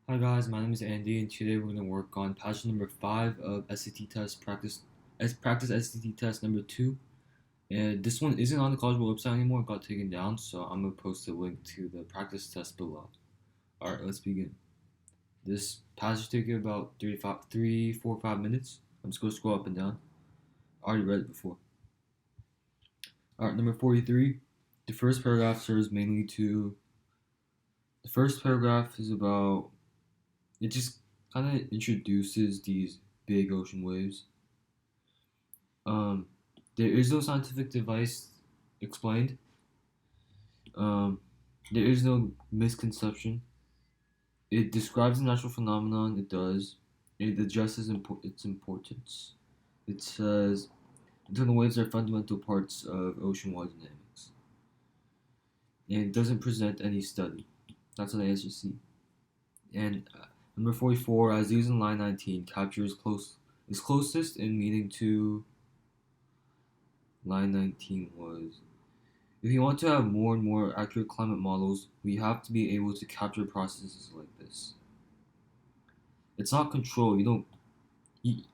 Hi guys, my name is Andy, and today we're going to work on passage number 5 of SAT test practice SAT test number 2. And this one isn't on the CollegeBoard website anymore; it got taken down. So I'm going to post a link to the practice test below. All right, let's begin. This passage took about 4, 5 minutes. I'm just going to scroll up and down. I already read it before. All right, number 43. The first paragraph serves mainly to. The first paragraph is about. It just kind of introduces these big ocean waves. Um, there is no scientific device explained. Um, there is no misconception. It describes a natural phenomenon. It does. It addresses its importance. It says internal waves are fundamental parts of ocean water dynamics. And it doesn't present any study. That's what the answer C. And number 44, as used in line 19, captures is closest in meaning to line 19 was. If you want to have more and more accurate climate models, we have to be able to capture processes like this. It's not control. You don't.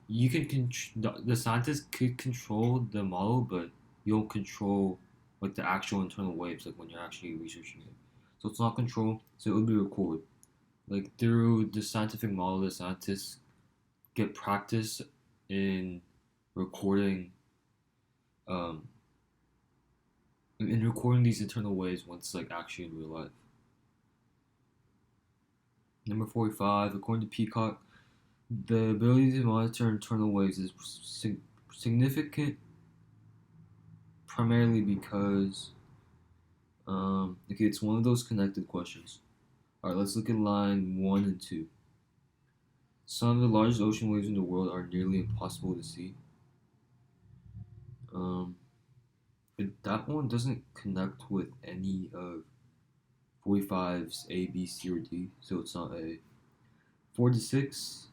You can the scientists could control the model, but you don't control like the actual internal waves, like when you're actually researching it. So it's not control. So it would be recorded. Like through the scientific model, the scientists get practice in recording um, in recording these internal waves when it's like actually in real life. Number 45, according to Peacock, the ability to monitor internal waves is significant primarily because okay, it's one of those connected questions. Alright, let's look at line 1 and 2. Some of the largest ocean waves in the world are nearly impossible to see. That one doesn't connect with any of 45's A, B, C, or D, so it's not A. 46.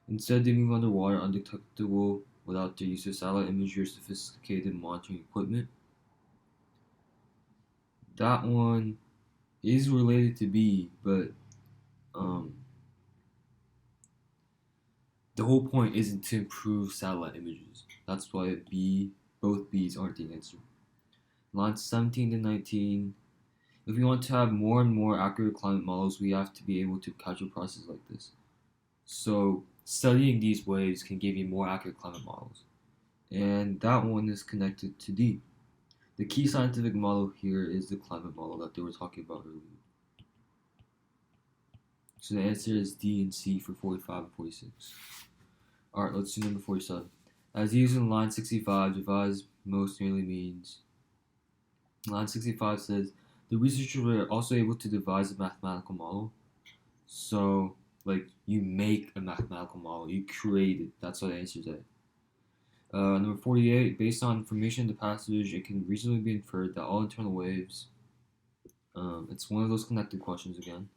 Instead, they move underwater undetectable without the use of satellite imagery or sophisticated monitoring equipment. That one is related to B, but the whole point isn't to improve satellite images. That's why both B's aren't the answer. Lines 17 to 19. If we want to have more and more accurate climate models, we have to be able to capture processes like this. So studying these waves can give you more accurate climate models. And that one is connected to D. The key scientific model here is the climate model that they were talking about earlier. So the answer is D and C for 45 and 46. Alright, let's do number 47. As used in line 65, devise most nearly means. Line 65 says, the researchers were also able to devise a mathematical model. So, like, you make a mathematical model, you create it. That's what the answer is. Number 48, based on information in the passage, it can reasonably be inferred that all internal waves, it's one of those connected questions again.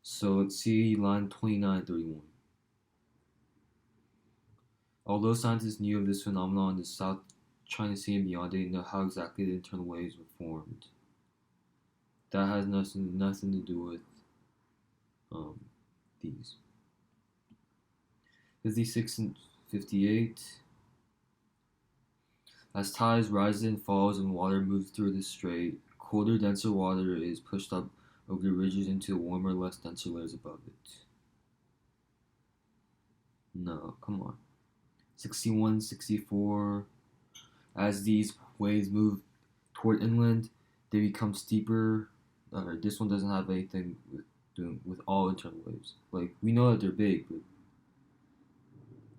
So let's see line 29, 31. Although scientists knew of this phenomenon in the South China Sea and beyond, they didn't know how exactly the internal waves were formed. That has nothing to do with these. 56 and 58. As tides rise and falls and water moves through the strait, colder, denser water is pushed up over the ridges into warmer, less denser layers above it. No, come on. 61, 64. As these waves move toward inland, they become steeper. This one doesn't have anything doing with all internal waves. Like, we know that they're big, but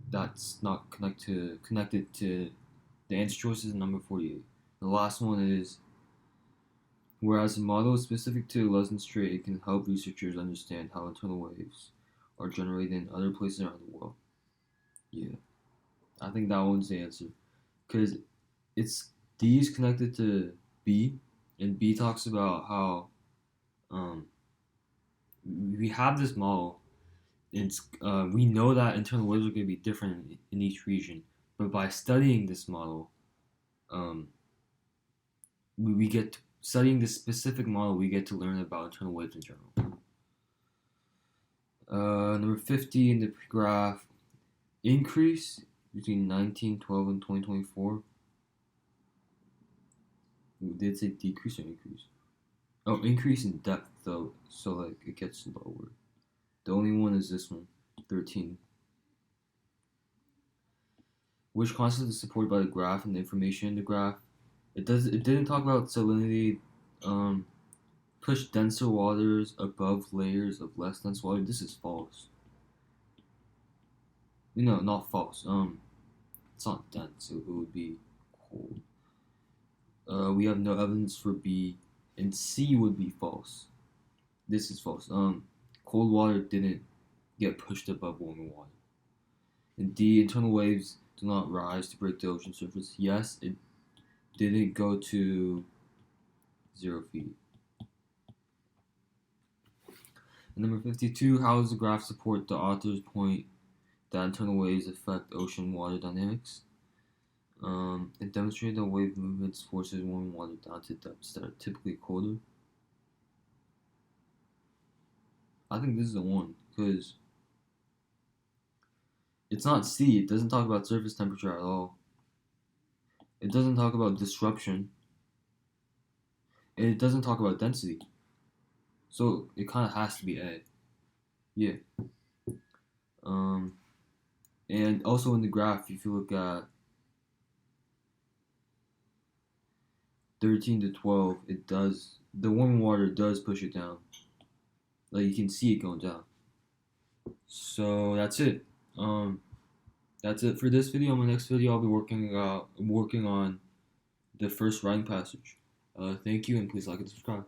that's not connected to the answer choice is number 48. The last one is, whereas a model is specific to Lesson Strait, it can help researchers understand how internal waves are generated in other places around the world. Yeah, I think that one's the answer. Because it's D is connected to B, and B talks about how we have this model. We know that internal waves are going to be different in each region, but by studying this model, we get studying this specific model, we get to learn about internal waves in general. Number 50 in the graph, increase between 1912 and 2024. Did it say decrease or increase? Oh, increase in depth though, so like it gets lower. The only one is this one, 13. Which constant is supported by the graph and the information in the graph? It didn't talk about salinity. Push denser waters above layers of less dense water. This is false. No, not false. It's not dense. It would be cold. We have no evidence for B, and C would be false. This is false. Cold water didn't get pushed above warmer water. And D, internal waves do not rise to break the ocean surface. Yes, it didn't go to 0 feet. And number 52, how does the graph support the author's point that internal waves affect ocean water dynamics? It demonstrated that wave movements forces warm water down to depths that are typically colder. I think this is the one, because it's not C. It doesn't talk about surface temperature at all. It doesn't talk about disruption. And it doesn't talk about density. So it kind of has to be A. Yeah. And also in the graph, if you look at 13 to 12, the warm water does push it down. Like you can see it going down. So that's it. That's it for this video. In my next video, I'll be working on the first writing passage. Thank you, and please like and subscribe.